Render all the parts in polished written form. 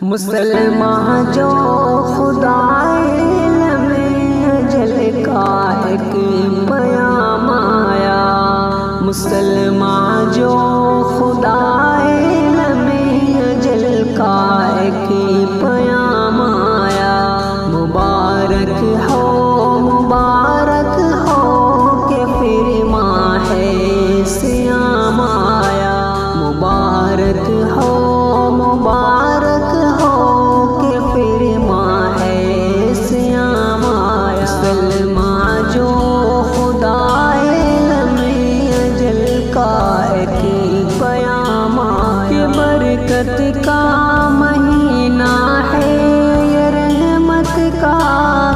مسلمان جو خدائے لمحے اجل کا ایک پیام آیا، مسلمان جو خدائے لمحے اجل کا ایک پیام آیا، مبارک ہو کہ پھر ماہ سیام آیا، مبارک ہو کہ پھر ماہ سیام آیا۔ مسلمان جو خدائے لمحے اجل کا ایک پیام آیا، یہ برکت کا مہینہ ہے، یہ رحمت کا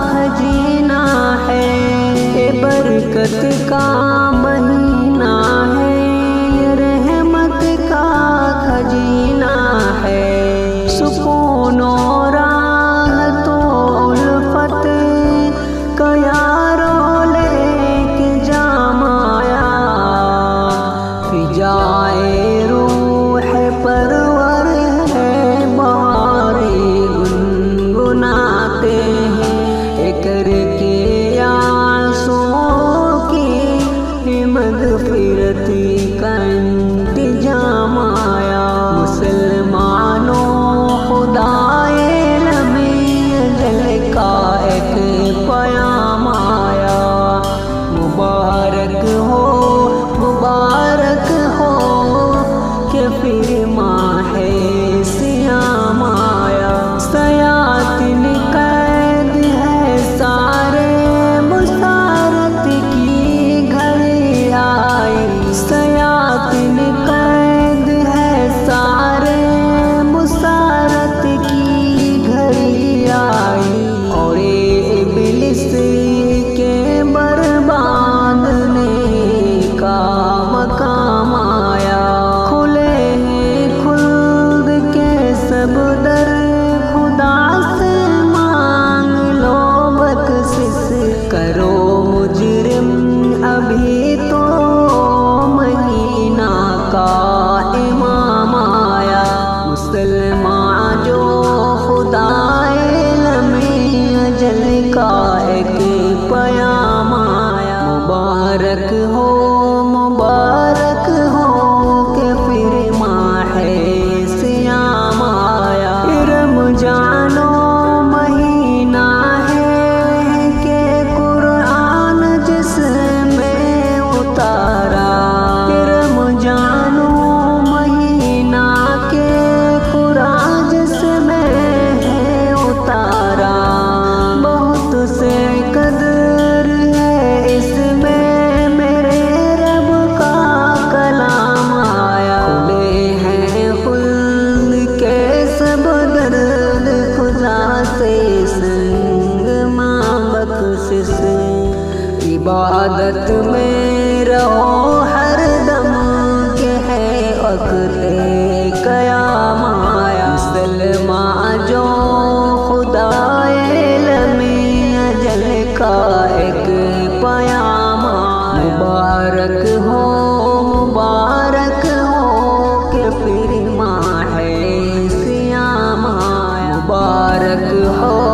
خزینہ ہے، یہ برکت کا مہینہ ہے، یہ رحمت کا خزینہ ہے، سکون و راحت و الفت کا یارو لے کے جام آیا، فجائے روح پرور ہے بہاریں گنگناتے ہیں، کر کے آنسوؤں کی مغفرت کا انتظام آیا۔ مسلمانوں خدائے لمحے اجل کا ایک پیام آیا، مبارک ہو کہ پھر ماہ سیام آیا۔ سیاطین قید ہے سارے مسارت کی گھڑی آئی، سیاطین قید ہے سارے مسارت کی گھڑی آئی، اور ابلیس کے بربادنے کا مقام آیا، کھلے ہیں خلد کے سب در، خدا سے مانگ لو بخشش، کرو مجرم ابھی تو مہینہ کا امام آیا۔ مسلمان جو خدائے لمحے اجل کا ایک پیام آیا، مبارک ہو کہ پھر ماہ سیام آیا۔ رمضان مہینہ ہے کہ قرآن جس میں اتارا، رمضان مہینہ کے قرآن جس میں ہے اتارا، بہت سے قدر ہے اس میں میرے رب کا کلام آیا، کھلے ہیں خلد کے سب درد، خدا سے سنگ ماں بخشش، عبادت میں رہو ہر دم کہ ہے وقت قیام آیا۔ مسلمان جو خدائے لمحے اجل کا ایک پیام آیا، مبارک ہو کہ پھر ماہ سیام آیا، مبارک ہو